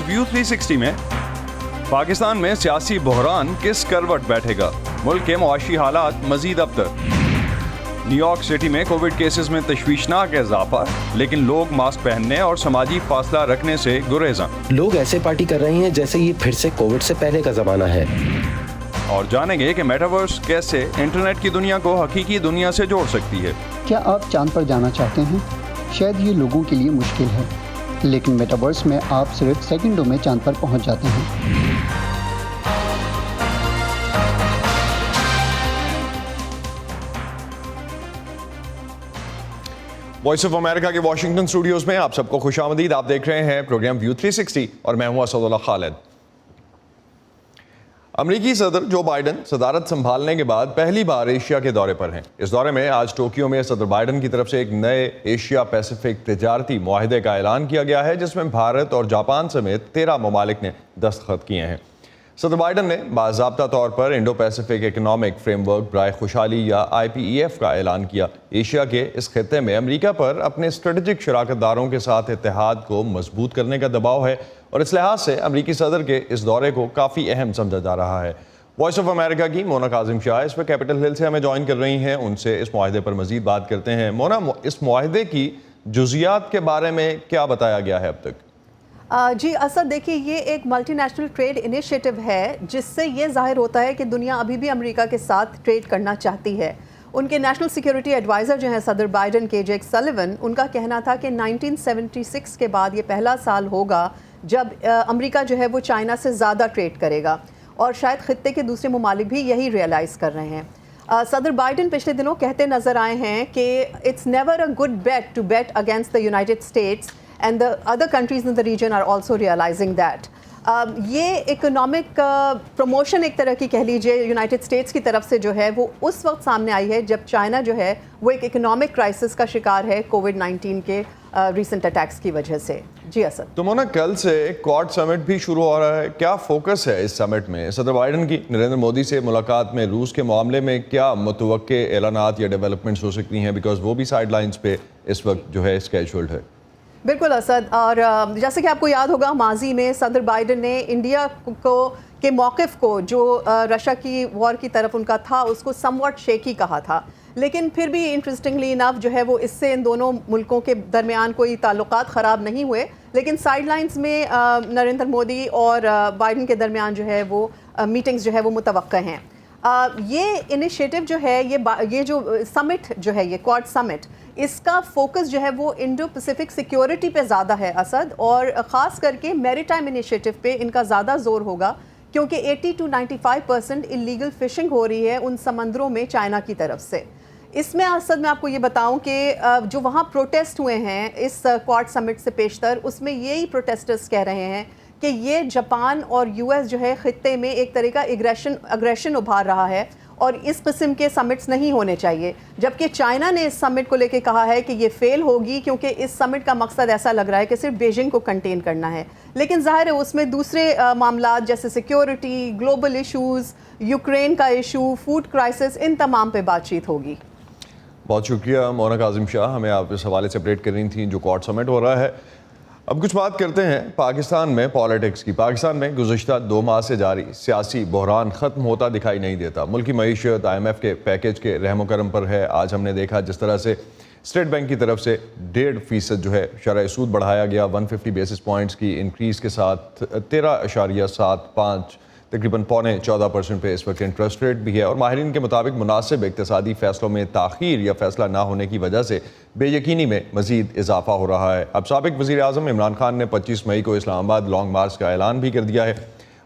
آج ویو 360 میں پاکستان میں سیاسی بحران کس کروٹ بیٹھے گا، ملک کے معاشی حالات مزید ابتر، نیو یارک سٹی میں کووڈ کیسز میں تشویشناک اضافہ لیکن لوگ ماسک پہننے اور سماجی فاصلہ رکھنے سے گریزاں، لوگ ایسے پارٹی کر رہے ہیں جیسے یہ پھر سے کووڈ سے پہلے کا زمانہ ہے، اور جانیں گے کہ میٹاورس کیسے انٹرنیٹ کی دنیا کو حقیقی دنیا سے جوڑ سکتی ہے۔ کیا آپ چاند پر جانا چاہتے ہیں؟ شاید یہ لوگوں کے لیے مشکل ہے، لیکن میٹاورس میں آپ صرف سیکنڈوں میں چاند پر پہنچ جاتے ہیں۔ وائس آف امریکہ کے واشنگٹن اسٹوڈیوز میں آپ سب کو خوش آمدید۔ آپ دیکھ رہے ہیں پروگرام ویو 360 اور میں ہوں اسد اللہ خالد۔ امریکی صدر جو بائیڈن صدارت سنبھالنے کے بعد پہلی بار ایشیا کے دورے پر ہیں۔ اس دورے میں آج ٹوکیو میں صدر بائیڈن کی طرف سے ایک نئے ایشیا پیسیفک تجارتی معاہدے کا اعلان کیا گیا ہے، جس میں بھارت اور جاپان سمیت 13 ممالک نے دستخط کیے ہیں۔ صدر بائیڈن نے باضابطہ طور پر Indo Pacific economic framework برائے خوشحالی یا IPEF کا اعلان کیا۔ ایشیا کے اس خطے میں امریکہ پر اپنے اسٹریٹجک شراکت داروں کے ساتھ اتحاد کو مضبوط کرنے کا دباؤ ہے، اور اس لحاظ سے امریکی صدر کے اس دورے کو کافی اہم سمجھا جا رہا ہے۔ وائس آف امریکہ کی مونا کاظم شاہ اس پہ کیپٹل ہل سے ہمیں جوائن کر رہی ہیں، ان سے اس معاہدے پر مزید بات کرتے ہیں۔ مونا، اس معاہدے کی جزیات کے بارے میں کیا بتایا گیا ہے اب تک؟ جی اسد، دیکھیے یہ ایک ملٹی نیشنل ٹریڈ انیشیٹو ہے، جس سے یہ ظاہر ہوتا ہے کہ دنیا ابھی بھی امریکہ کے ساتھ ٹریڈ کرنا چاہتی ہے۔ ان کے نیشنل سیکیورٹی ایڈوائزر جو ہیں صدر بائیڈن کے، جیک سلیون، ان کا کہنا تھا کہ 1976 کے بعد یہ پہلا سال ہوگا جب امریکہ جو ہے وہ چائنا سے زیادہ ٹریڈ کرے گا، اور شاید خطے کے دوسرے ممالک بھی یہی ریئلائز کر رہے ہیں۔ صدر بائیڈن پچھلے دنوں کہتے نظر آئے ہیں کہ it's never a good bet to bet against the United States and the other countries in the region are also realizing that۔ یہ اکنامک پروموشن ایک طرح کی کہہ لیجیے یونائٹڈ اسٹیٹس کی طرف سے جو ہے وہ اس وقت سامنے آئی ہے جب چائنا جو ہے وہ ایک اکنامک کرائسس کا شکار ہے کووڈ-19 کے ریسنٹ اٹیکس کی وجہ سے۔ جی اسد، تو مونا، کل سے کوڈ سمٹ بھی شروع ہو رہا ہے، کیا فوکس ہے اس سمٹ میں؟ صدر بائیڈن کی نریندر مودی سے ملاقات میں روس کے معاملے میں کیا متوقع اعلانات یا ڈیولپمنٹس ہو سکتی ہیں؟ بیکاز وہ بھی سائیڈ لائنز پہ اس وقت جو ہے اسکیجولڈ ہے۔ بالکل اسد، اور جیسے کہ آپ کو یاد ہوگا ماضی میں صدر بائیڈن نے انڈیا کے موقف کو جو رشیا کی وار کی طرف ان کا تھا اس کو سم واٹ شیکی کہا تھا، لیکن پھر بھی انٹرسٹنگلی انف جو ہے وہ اس سے ان دونوں ملکوں کے درمیان کوئی تعلقات خراب نہیں ہوئے، لیکن سائیڈ لائنز میں نریندر مودی اور بائیڈن کے درمیان جو ہے وہ میٹنگز جو ہے وہ متوقع ہیں۔ یہ انیشیٹو جو ہے یہ جو سمٹ جو ہے یہ کوڈ سمٹ، اس کا فوکس جو ہے وہ انڈو پیسیفک سیکیورٹی پہ زیادہ ہے اسد، اور خاص کر کے میری ٹائم انیشیٹو پہ ان کا زیادہ زور ہوگا، کیونکہ 80 to 95% انلیگل فشنگ ہو رہی ہے ان سمندروں میں چائنا کی طرف سے۔ اس میں اسد میں آپ کو یہ بتاؤں کہ جو وہاں پروٹیسٹ ہوئے ہیں اس کوڈ سمٹ سے پیشتر، اس میں یہی پروٹیسٹرز کہہ رہے ہیں کہ یہ جاپان اور US جو ہے خطے میں ایک طرح کا اگریشن ابھار رہا ہے، اور اس قسم کے سمٹس نہیں ہونے چاہیے، جبکہ چائنا نے اس سمٹ کو لے کے کہا ہے کہ یہ فیل ہوگی، کیونکہ اس سمٹ کا مقصد ایسا لگ رہا ہے کہ صرف بیجنگ کو کنٹین کرنا ہے، لیکن ظاہر ہے اس میں دوسرے معاملات جیسے سیکیورٹی، گلوبل ایشوز، یوکرین کا ایشو، فوڈ کرائسس، ان تمام پہ بات چیت ہوگی۔ بہت شکریہ مونا کاظم شاہ، ہمیں آپ اس حوالے سے اپڈیٹ کر رہی تھیں جو کوڈ سمٹ ہو رہا ہے۔ اب کچھ بات کرتے ہیں پاکستان میں پالیٹکس کی۔ پاکستان میں گزشتہ 2 ماہ سے جاری سیاسی بحران ختم ہوتا دکھائی نہیں دیتا۔ ملکی معیشت IMF کے پیکیج کے رحم و کرم پر ہے۔ آج ہم نے دیکھا جس طرح سے اسٹیٹ بینک کی طرف سے 1.5% جو ہے شرح سود بڑھایا گیا، 150 بیسس پوائنٹس کی انکریز کے ساتھ 13.75 تقریباً 14.25% پہ اس وقت انٹرسٹ ریٹ بھی ہے، اور ماہرین کے مطابق مناسب اقتصادی فیصلوں میں تاخیر یا فیصلہ نہ ہونے کی وجہ سے بے یقینی میں مزید اضافہ ہو رہا ہے۔ اب سابق وزیر اعظم عمران خان نے 25 مئی کو اسلام آباد لانگ مارچ کا اعلان بھی کر دیا ہے۔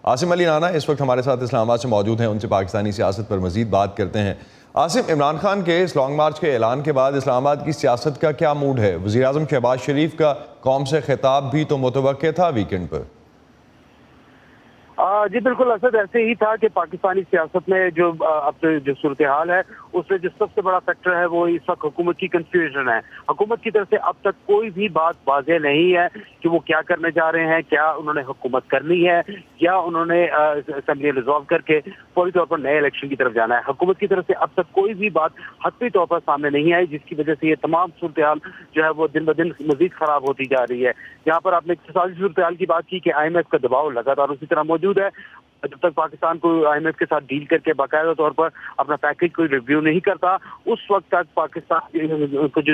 عاصم علی رانا اس وقت ہمارے ساتھ اسلام آباد سے موجود ہیں، ان سے پاکستانی سیاست پر مزید بات کرتے ہیں۔ عاصم، عمران خان کے اس لانگ مارچ کے اعلان کے بعد اسلام آباد کی سیاست کا کیا موڈ ہے؟ وزیر اعظم شہباز شریف کا قوم سے خطاب بھی تو متوقع تھا ویکینڈ پر۔ جی بالکل اسد، ایسے ہی تھا کہ پاکستانی سیاست میں جو اب جو صورتحال ہے اس میں جو سب سے بڑا فیکٹر ہے وہ اس وقت حکومت کی کنفیوژن ہے. حکومت کی طرف سے اب تک کوئی بھی بات واضح نہیں ہے کہ وہ کیا کرنے جا رہے ہیں, کیا انہوں نے حکومت کرنی ہے یا انہوں نے اسمبلی ریزالو کر کے فوری طور پر نئے الیکشن کی طرف جانا ہے. حکومت کی طرف سے اب تک کوئی بھی بات حتمی طور پر سامنے نہیں آئی, جس کی وجہ سے یہ تمام صورتحال جو ہے وہ دن بدن مزید خراب ہوتی جا رہی ہے. یہاں پر آپ نے اقتصادی صورتحال کی بات کی کہ آئی ایم ایف کا دباؤ لگاتار اسی طرح موجود ہے. جب تک پاکستان کو آئی ایم ایف کے ساتھ ڈیل کر کے باقاعدہ طور پر اپنا پیکیج کوئی ریویو نہیں کرتا, اس وقت تک پاکستان کو جو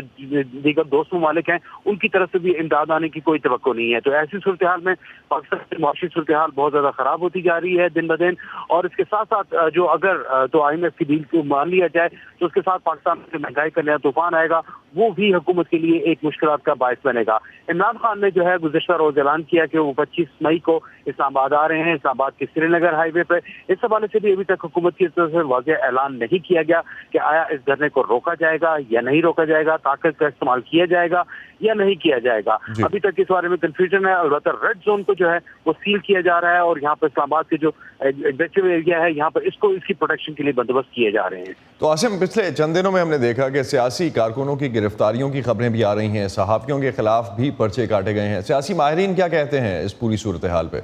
دیگر دوست ممالک ہیں ان کی طرف سے بھی امداد آنے کی کوئی توقع نہیں ہے. تو ایسی صورتحال میں پاکستان کی معاشی صورتحال بہت زیادہ خراب ہوتی جا رہی ہے دن بدن, اور اس کے ساتھ ساتھ جو اگر تو آئی ایم ایف کی ڈیل کو مان لیا جائے تو اس کے ساتھ پاکستان میں مہنگائی کا نیا طوفان آئے گا, وہ بھی حکومت کے لیے ایک مشکلات کا باعث بنے گا. عمران خان نے جو ہے گزشتہ روز اعلان کیا کہ وہ 25 مئی کو اسلام آباد آ رہے ہیں, اسلام آباد کے سری نگر ہائی وے پہ. اس حوالے سے بھی ابھی تک حکومت کی طرف سے واضح اعلان نہیں کیا گیا کہ آیا اس دھرنے کو روکا جائے گا یا نہیں روکا جائے گا, طاقت کا استعمال کیا جائے گا یا نہیں کیا جائے گا. ابھی تک اس بارے میں کنفیوژن ہے. البتہ ریڈ زون کو جو ہے وہ سیل کیا جا رہا ہے اور یہاں پر اسلام آباد کے جو ایگزیکٹو ایریا ہے یہاں پر اس کی پروٹیکشن کے لیے بندوبست کیے جا رہے ہیں. تو عاصم, پچھلے چند دنوں میں ہم نے دیکھا کہ سیاسی کارکنوں کی گرفتاریوں کی خبریں بھی آ رہی ہیں, صحافیوں کے خلاف بھی پرچے کاٹے گئے ہیں. سیاسی ماہرین کیا کہتے ہیں اس پوری صورتحال پہ؟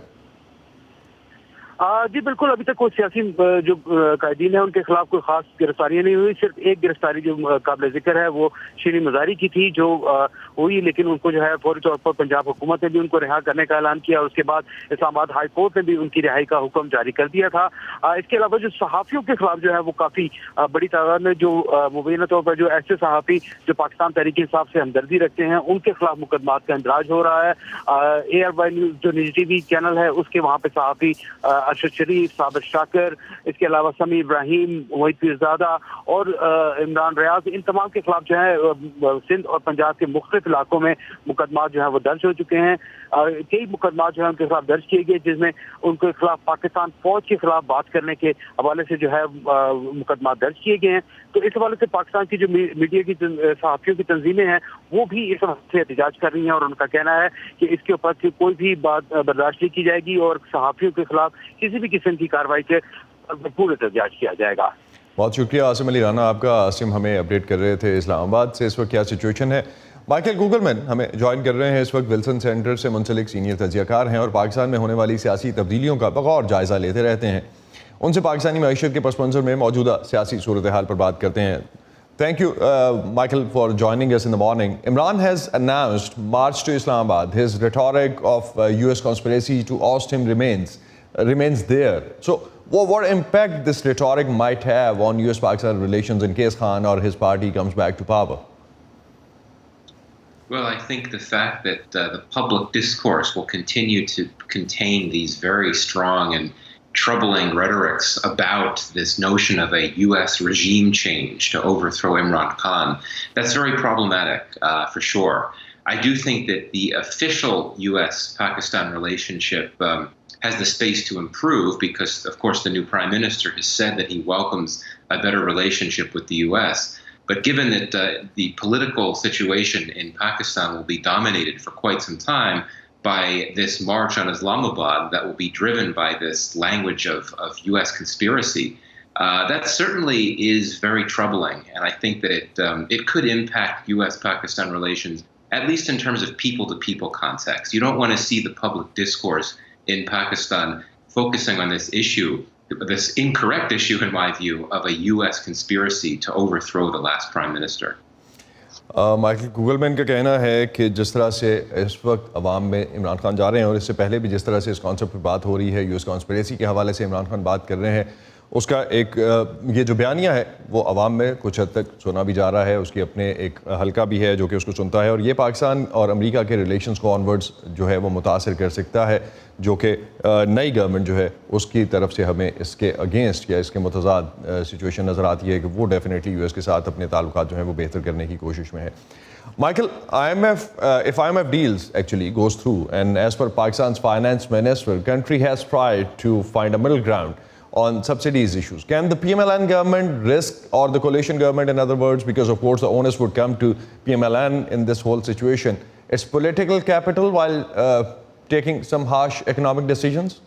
جی بالکل, ابھی تک کوئی سیاسی جو قائدین ہیں ان کے خلاف کوئی خاص گرفتاریاں نہیں ہوئی. صرف ایک گرفتاری جو قابل ذکر ہے وہ شیریں مزاری کی تھی جو ہوئی, لیکن ان کو جو ہے فوری طور پر پنجاب حکومت نے بھی ان کو رہا کرنے کا اعلان کیا, اور اس کے بعد اسلام آباد ہائی کورٹ نے بھی ان کی رہائی کا حکم جاری کر دیا تھا. اس کے علاوہ جو صحافیوں کے خلاف جو ہے وہ کافی بڑی تعداد میں جو مبینہ طور پر جو ایسے صحافی جو پاکستان تحریک انصاف سے ہمدردی رکھتے ہیں ان کے خلاف مقدمات کا اندراج ہو رہا ہے. اے آر وائی نیوز جو نجی ٹی وی چینل ہے اس کے وہاں پہ صحافی ارشد شریف, صابر شاکر, اس کے علاوہ سمیع ابراہیم, وحید پیرزادہ اور عمران ریاض, ان تمام کے خلاف جو ہے سندھ اور پنجاب کے مختلف علاقوں میں مقدمات جو ہیں وہ درج ہو چکے ہیں. کئی مقدمات جو ہیں ان کے خلاف درج کیے گئے جس میں ان کے خلاف پاکستان فوج کے خلاف بات کرنے کے حوالے سے جو ہے مقدمات درج کیے گئے ہیں. تو اس حوالے سے پاکستان کی جو میڈیا کی صحافیوں کی تنظیمیں ہیں وہ بھی اس حوالے سے احتجاج کر رہی ہیں, اور ان کا کہنا ہے کہ اس کے اوپر کوئی بھی بات برداشت نہیں کی جائے گی اور صحافیوں کے خلاف کسی بھی قسم کی کارروائی کے پورے احتجاج کیا جائے گا. بہت شکریہ عاصم علی رانا آپ کا. عاصم ہمیں اپڈیٹ کر رہے تھے اسلام آباد سے اس وقت کیا سچویشن ہے. مائیکل گوگلمین ہمیں جوائن کر رہے ہیں اس وقت ولسن سینٹر سے منسلک سینئر تجزیہ کار ہیں اور پاکستان میں ہونے والی سیاسی تبدیلیوں کا بغور جائزہ لیتے رہتے ہیں. ان سے پاکستانی معیشت کے پس منظر میں موجودہ سیاسی صورتحال پر بات کرتے ہیں. Thank you, Michael, for joining us in the morning. Imran has announced march to Islamabad. His rhetoric of US conspiracy to oust him remains there. So, what impact this rhetoric might have on US-Pakistan relations in case Khan or his party comes back to power? Well, I think the fact that the public discourse will continue to contain these very strong and troubling rhetorics about this notion of a U.S. regime change to overthrow Imran Khan, that's very problematic for sure. I do think that the official U.S.-Pakistan relationship has the space to improve because, of course, the new Prime Minister has said that he welcomes a better relationship with the U.S. But given that the political situation in Pakistan will be dominated for quite some time by this march on Islamabad that will be driven by this language of U.S. conspiracy, that certainly is very troubling. And I think that it could impact U.S.-Pakistan relations, at least in terms of people-to-people context. You don't want to see the public discourse in Pakistan focusing on this issue, this incorrect issue, in my view, of a U.S. conspiracy to overthrow the last Prime Minister. Michael Kugelman کا کہنا ہے کہ جس طرح سے اس وقت عوام میں عمران خان جا رہے ہیں اور اس سے پہلے بھی جس طرح سے اس کانسیپٹ پر بات ہو رہی ہے, US کانسپریسی کے حوالے سے عمران خان بات کر رہے ہیں, اس کا ایک یہ جو بیانیہ ہے وہ عوام میں کچھ حد تک سنا بھی جا رہا ہے. اس کی اپنے ایک حلقہ بھی ہے جو کہ اس کو سنتا ہے, اور یہ پاکستان اور امریکہ کے ریلیشنز کو آنورڈز جو ہے وہ متاثر کر سکتا ہے, جو کہ نئی گورنمنٹ جو ہے اس کی طرف سے ہمیں اس کے اگینسٹ یا اس کے متضاد سچویشن نظر آتی ہے کہ وہ ڈیفینیٹلی US کے ساتھ اپنے تعلقات جو ہیں وہ بہتر کرنے کی کوشش میں ہے. Michael, if IMF deals actually goes through, and as per Pakistan's finance minister, country has tried to find a middle ground on subsidies issues. Can the PMLN government risk, or the coalition government in other words, because of course the onus would come to PMLN in this whole situation, its political capital while taking some harsh economic decisions?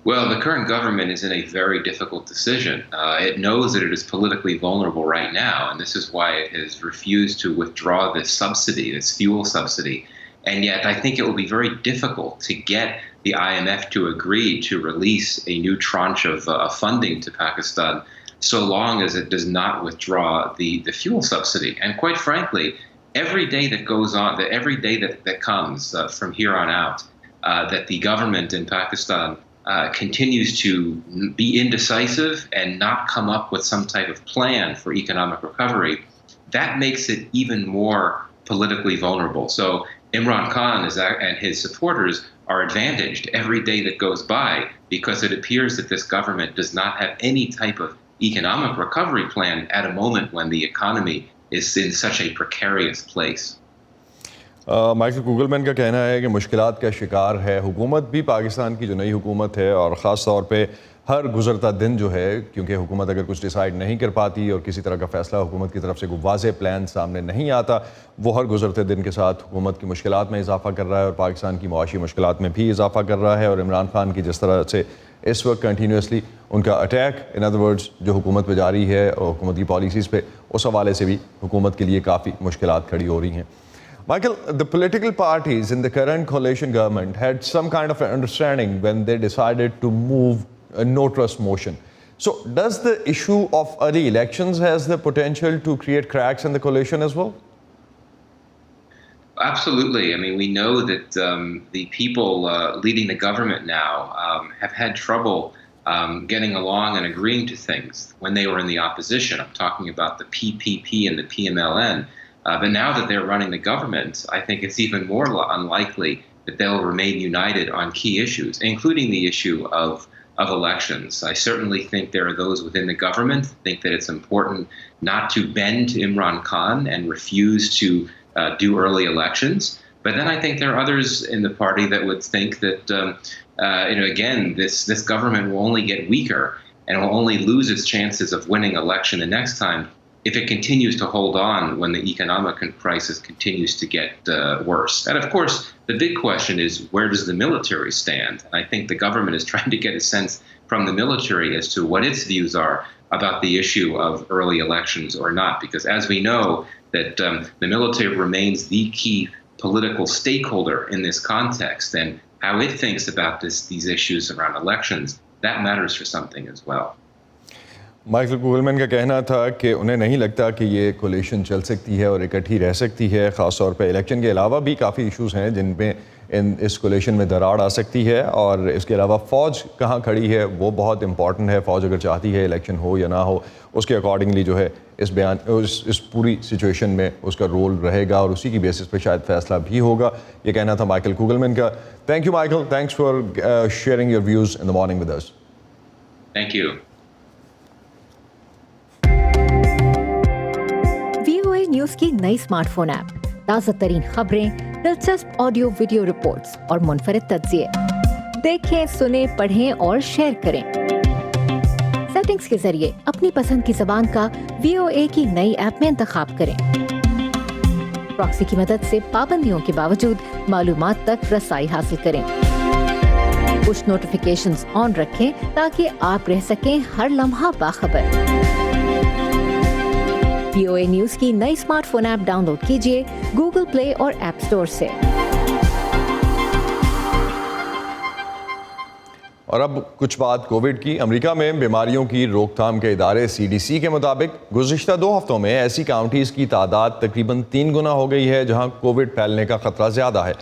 Well, the current government is in a very difficult decision. It knows that it is politically vulnerable right now, and this is why it has refused to withdraw this subsidy, this fuel subsidy. And yet I think it will be very difficult to get the IMF to agree to release a new tranche of funding to Pakistan so long as it does not withdraw the fuel subsidy. And quite frankly, every day that goes on, every day that comes from here on out, that the government in Pakistan continues to be indecisive and not come up with some type of plan for economic recovery, that makes it even more politically vulnerable. So Imran Khan and his supporters are advantaged every day that goes by because it appears that this government does not have any type of economic recovery plan at a moment when the economy is in such a precarious place. Michael Kugelman کا کہنا ہے کہ مشکلات کا شکار ہے حکومت بھی، پاکستان کی جو نئی حکومت ہے، اور خاص طور پہ ہر گزرتا دن جو ہے، کیونکہ حکومت اگر کچھ ڈیسائیڈ نہیں کر پاتی اور کسی طرح کا فیصلہ حکومت کی طرف سے کوئی واضح پلان سامنے نہیں آتا، وہ ہر گزرتے دن کے ساتھ حکومت کی مشکلات میں اضافہ کر رہا ہے اور پاکستان کی معاشی مشکلات میں بھی اضافہ کر رہا ہے. اور عمران خان کی جس طرح سے اس وقت کنٹینیوسلی ان کا اٹیک ان ادر ورڈز جو حکومت پہ جاری ہے اور حکومت کی پالیسیز پہ، اس حوالے سے بھی حکومت کے لیے کافی مشکلات کھڑی ہو رہی ہیں. Michael, the political parties in the current coalition government had some kind of understanding when they decided to move a no trust motion. So does the issue of early elections has the potential to create cracks in the coalition as well? Absolutely. I mean, we know that the people leading the government now have had trouble getting along and agreeing to things when they were in the opposition. I'm talking about the PPP and the PMLN. But now that they're running the government, I think it's even more unlikely that they'll remain united on key issues, including the issue of elections. I certainly think there are those within the government who think that it's important not to bend to Imran Khan and refuse to do early elections. But then I think there are others in the party that would think that, again, this government will only get weaker and will only lose its chances of winning election the next time if it continues to hold on when the economic crisis continues to get worse. And of course, the big question is, where does the military stand? And I think the government is trying to get a sense from the military as to what its views are about the issue of early elections or not. Because as we know, that the military remains the key political stakeholder in this context, and how it thinks about these issues around elections, that matters for something as well. Michael Kugelman کا کہنا تھا کہ انہیں نہیں لگتا کہ یہ coalition چل سکتی ہے اور اکٹھی رہ سکتی ہے. خاص طور پہ الیکشن کے علاوہ بھی کافی ایشوز ہیں جن پہ اس کولیشن میں دراڑ آ سکتی ہے, اور اس کے علاوہ فوج کہاں کھڑی ہے وہ بہت امپورٹنٹ ہے. فوج اگر چاہتی ہے الیکشن ہو یا نہ ہو, اس کے اکارڈنگلی جو ہے اس پوری سچویشن میں اس کا رول رہے گا, اور اسی کی بیسس پہ شاید فیصلہ بھی ہوگا. یہ کہنا تھا مائیکل کوگلمین کا. Thank you Michael, thanks for sharing your views in the morning with us. Thank you. VOA news کی نئی اسمارٹ فون ایپ, تازہ ترین خبریں, دلچسپ آڈیو ویڈیو رپورٹس اور منفرد تجزیے. دیکھیں, سنیں, پڑھیں اور شیئر کریں. سیٹنگز کے ذریعے اپنی پسند کی زبان کا VOA کی نئی ایپ میں انتخاب کریں. پراکسی کی مدد سے پابندیوں کے باوجود معلومات تک رسائی حاصل کریں. پش نوٹیفیکیشنز آن رکھیں تاکہ آپ رہ سکیں ہر لمحہ باخبر. VOA نیوز کی نئی smart phone app download کیجیے گوگل پلے اور ایپ اسٹور سے. اور اب کچھ بات کووڈ کی. امریکہ میں بیماریوں کی روک تھام کے ادارے CDC کے مطابق گزشتہ 2 ہفتوں میں ایسی کاؤنٹیز کی تعداد تقریباً 3 گنا ہو گئی ہے جہاں کووڈ پھیلنے کا خطرہ زیادہ ہے.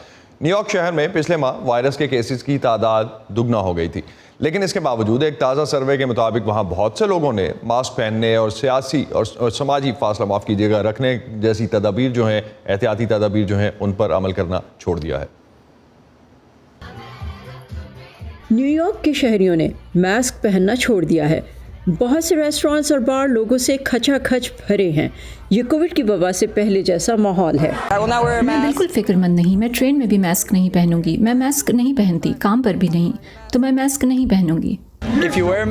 نیو یارک شہر میں پچھلے ماہ وائرس کے کیسز کی تعداد دگنا ہو گئی تھی, لیکن اس کے باوجود ایک تازہ سروے کے مطابق وہاں بہت سے لوگوں نے ماسک پہننے اور سیاسی اور سماجی فاصلہ معاف کیجیے گا رکھنے جیسی تدابیر جو ہیں, احتیاطی تدابیر جو ہیں, ان پر عمل کرنا چھوڑ دیا ہے. نیو یارک کے شہریوں نے ماسک پہننا چھوڑ دیا ہے. بہت سے ریسٹورانٹس اور بار لوگوں سے کھچا کھچ بھرے ہیں. یہ کووڈ کی وبا سے پہلے جیسا ماحول ہے. میں بالکل فکر مند نہیں. میں ٹرین میں بھی ماسک نہیں پہنوں گی. میں ماسک نہیں پہنتی, کام پر بھی نہیں, تو میں ماسک نہیں پہنوں گی.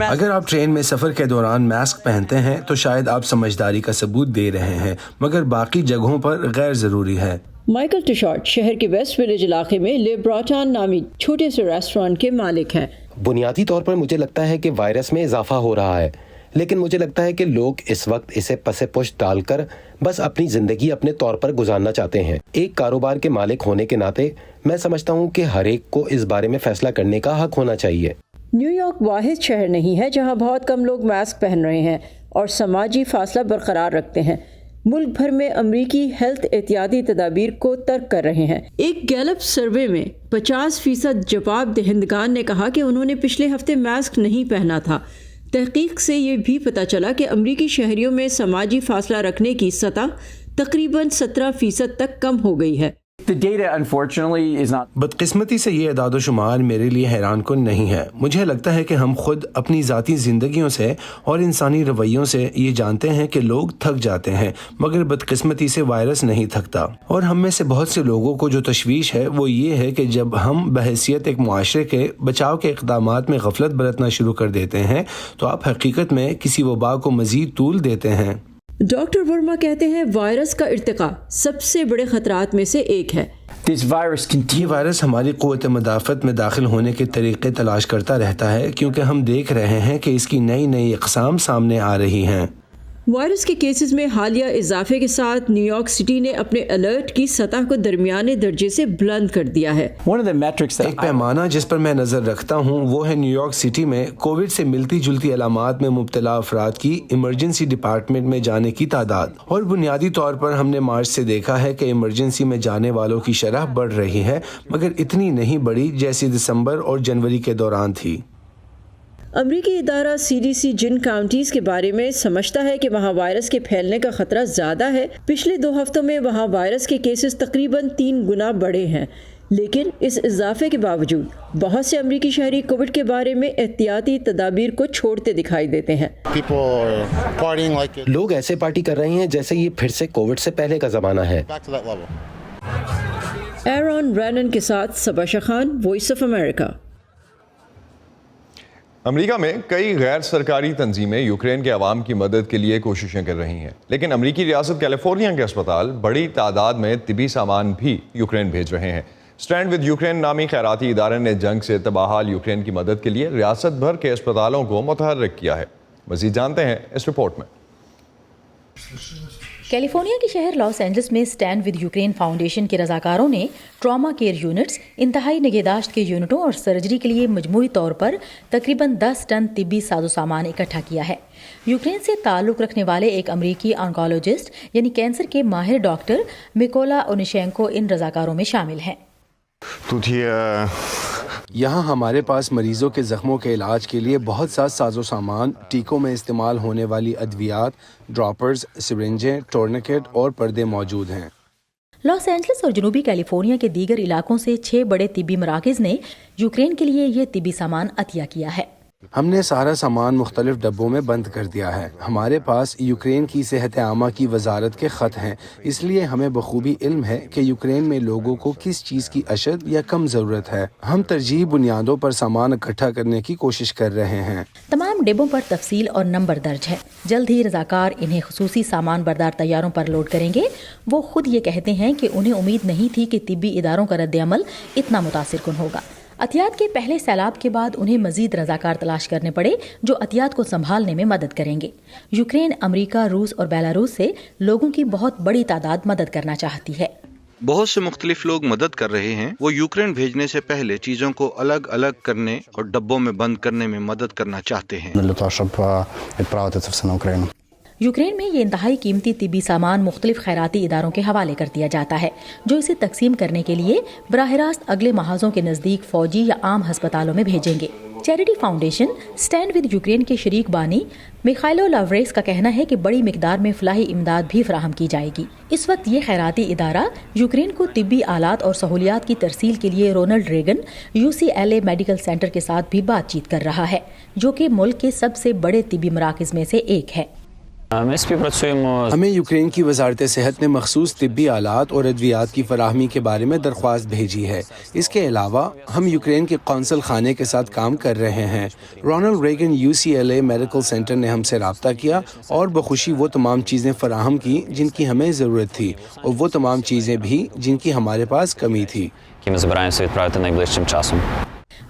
اگر آپ ٹرین میں سفر کے دوران ماسک پہنتے ہیں تو شاید آپ سمجھداری کا ثبوت دے رہے ہیں, مگر باقی جگہوں پر غیر ضروری ہے. مائیکل ٹشارٹ شہر کے ویسٹ ولیج علاقے میں لے براٹان نامی چھوٹے سے ریسٹورانٹ کے مالک ہیں. بنیادی طور پر مجھے لگتا ہے کہ وائرس میں اضافہ ہو رہا ہے، لیکن مجھے لگتا ہے کہ لوگ اس وقت اسے پس پشت ڈال کر بس اپنی زندگی اپنے طور پر گزارنا چاہتے ہیں۔ ایک کاروبار کے مالک ہونے کے ناطے میں سمجھتا ہوں کہ ہر ایک کو اس بارے میں فیصلہ کرنے کا حق ہونا چاہیے۔ نیو یارک واحد شہر نہیں ہے جہاں بہت کم لوگ ماسک پہن رہے ہیں اور سماجی فاصلہ برقرار رکھتے ہیں۔ ملک بھر میں امریکی ہیلتھ احتیاطی تدابیر کو ترک کر رہے ہیں۔ ایک گیلپ سروے میں 50% جواب دہندگان نے کہا کہ انہوں نے پچھلے ہفتے ماسک نہیں پہنا تھا۔ تحقیق سے یہ بھی پتہ چلا کہ امریکی شہریوں میں سماجی فاصلہ رکھنے کی سطح تقریباً 17% تک کم ہو گئی ہے۔ بدقسمتی سے یہ اعداد و شمار میرے لیے حیران کن نہیں ہے۔ مجھے لگتا ہے کہ ہم خود اپنی ذاتی زندگیوں سے اور انسانی رویوں سے یہ جانتے ہیں کہ لوگ تھک جاتے ہیں، مگر بدقسمتی سے وائرس نہیں تھکتا۔ اور ہم میں سے بہت سے لوگوں کو جو تشویش ہے وہ یہ ہے کہ جب ہم بحیثیت ایک معاشرے کے بچاؤ کے اقدامات میں غفلت برتنا شروع کر دیتے ہیں تو آپ حقیقت میں کسی وبا کو مزید طول دیتے ہیں۔ ڈاکٹر ورما کہتے ہیں وائرس کا ارتقاء سب سے بڑے خطرات میں سے ایک ہے۔ یہ وائرس ہماری قوت مدافعت میں داخل ہونے کے طریقے تلاش کرتا رہتا ہے، کیونکہ ہم دیکھ رہے ہیں کہ اس کی نئی اقسام سامنے آ رہی ہیں۔ وائرس کے کیسز میں حالیہ اضافے کے ساتھ نیو یارک سٹی نے اپنے الرٹ کی سطح کو درمیانے درجے سے بلند کر دیا ہے۔ ایک پیمانہ جس پر میں نظر رکھتا ہوں وہ ہے نیو یارک سٹی میں کووڈ سے ملتی جلتی علامات میں مبتلا افراد کی ایمرجنسی ڈپارٹمنٹ میں جانے کی تعداد، اور بنیادی طور پر ہم نے مارچ سے دیکھا ہے کہ ایمرجنسی میں جانے والوں کی شرح بڑھ رہی ہے، مگر اتنی نہیں بڑھی جیسی دسمبر اور جنوری کے دوران تھی۔ امریکی ادارہ CDC جن کاؤنٹیز کے بارے میں سمجھتا ہے کہ وہاں وائرس کے پھیلنے کا خطرہ زیادہ ہے، پچھلے 2 ہفتوں میں وہاں وائرس کے کیسز تقریباً 3 گنا بڑھے ہیں، لیکن اس اضافے کے باوجود بہت سے امریکی شہری کووڈ کے بارے میں احتیاطی تدابیر کو چھوڑتے دکھائی دیتے ہیں۔ لوگ ایسے پارٹی کر رہے ہیں جیسے یہ پھر سے کووڈ سے پہلے کا زمانہ ہے۔ ایرون رینن کے ساتھ صبا شخان، وائس آف امریکہ۔ امریکہ میں کئی غیر سرکاری تنظیمیں یوکرین کے عوام کی مدد کے لیے کوششیں کر رہی ہیں، لیکن امریکی ریاست کیلیفورنیا کے اسپتال بڑی تعداد میں طبی سامان بھی یوکرین بھیج رہے ہیں۔ اسٹینڈ ود یوکرین نامی خیراتی ادارے نے جنگ سے تباہ یوکرین کی مدد کے لیے ریاست بھر کے اسپتالوں کو متحرک کیا ہے۔ مزید جانتے ہیں اس رپورٹ میں۔ کیلیفورنیا کے شہر لاس اینجلس میں اسٹینڈ ود یوکرین فاؤنڈیشن کے رضاکاروں نے ٹراما کیئر یونٹس، انتہائی نگہداشت کے یونٹوں اور سرجری کے لیے مجموعی طور پر تقریباً 10 ٹن طبی ساز و سامان اکٹھا کیا ہے۔ یوکرین سے تعلق رکھنے والے ایک امریکی آنکولوجسٹ یعنی کینسر کے ماہر ڈاکٹر میکولا اونیشینکو ان رضاکاروں میں شامل ہیں۔ یہاں ہمارے پاس مریضوں کے زخموں کے علاج کے لیے بہت سا ساز و سامان، ٹیکوں میں استعمال ہونے والی ادویات، ڈراپرز، سرنجیں، ٹورنیکٹ اور پردے موجود ہیں۔ لاس اینجلس اور جنوبی کیلیفورنیا کے دیگر علاقوں سے 6 بڑے طبی مراکز نے یوکرین کے لیے یہ طبی سامان عطیہ کیا ہے۔ ہم نے سارا سامان مختلف ڈبوں میں بند کر دیا ہے۔ ہمارے پاس یوکرین کی صحت عامہ کی وزارت کے خط ہیں، اس لیے ہمیں بخوبی علم ہے کہ یوکرین میں لوگوں کو کس چیز کی اشد یا کم ضرورت ہے۔ ہم ترجیحی بنیادوں پر سامان اکٹھا کرنے کی کوشش کر رہے ہیں۔ تمام ڈبوں پر تفصیل اور نمبر درج ہے۔ جلد ہی رضاکار انہیں خصوصی سامان بردار طیاروں پر لوڈ کریں گے۔ وہ خود یہ کہتے ہیں کہ انہیں امید نہیں تھی کہ طبی اداروں کا رد عمل اتنا متاثر کن ہوگا۔ عطیات کے پہلے سیلاب کے بعد انہیں مزید رضاکار تلاش کرنے پڑے جو عطیات کو سنبھالنے میں مدد کریں گے۔ یوکرین امریکہ، روس اور بیلاروس سے لوگوں کی بہت بڑی تعداد مدد کرنا چاہتی ہے۔ بہت سے مختلف لوگ مدد کر رہے ہیں۔ وہ یوکرین بھیجنے سے پہلے چیزوں کو الگ الگ کرنے اور ڈبوں میں بند کرنے میں مدد کرنا چاہتے ہیں۔ یوکرین میں یہ انتہائی قیمتی طبی سامان مختلف خیراتی اداروں کے حوالے کر دیا جاتا ہے جو اسے تقسیم کرنے کے لیے براہ راست اگلے محاذوں کے نزدیک فوجی یا عام ہسپتالوں میں بھیجیں گے۔ Charity foundation stand with Ukraine کے شریک بانی میخائلو لاوریس کا کہنا ہے کہ بڑی مقدار میں فلاحی امداد بھی فراہم کی جائے گی۔ اس وقت یہ خیراتی ادارہ یوکرین کو طبی آلات اور سہولیات کی ترسیل کے لیے Ronald Reagan UCLA medical centre کے ساتھ بھی بات چیت کر رہا ہے جو کہ ملک کے سب سے بڑے طبی مراکز میں سے ایک ہے۔ ہمیں یوکرین کی وزارت صحت نے مخصوص طبی آلات اور ادویات کی فراہمی کے بارے میں درخواست بھیجی ہے۔ اس کے علاوہ ہم یوکرین کے قونصل خانے کے ساتھ کام کر رہے ہیں۔ Ronald Reagan UCLA medical centre نے ہم سے رابطہ کیا اور بخوشی وہ تمام چیزیں فراہم کی جن کی ہمیں ضرورت تھی اور وہ تمام چیزیں بھی جن کی ہمارے پاس کمی تھی۔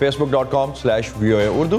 facebook.com/VOA Urdu,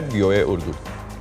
@VOA Urdu।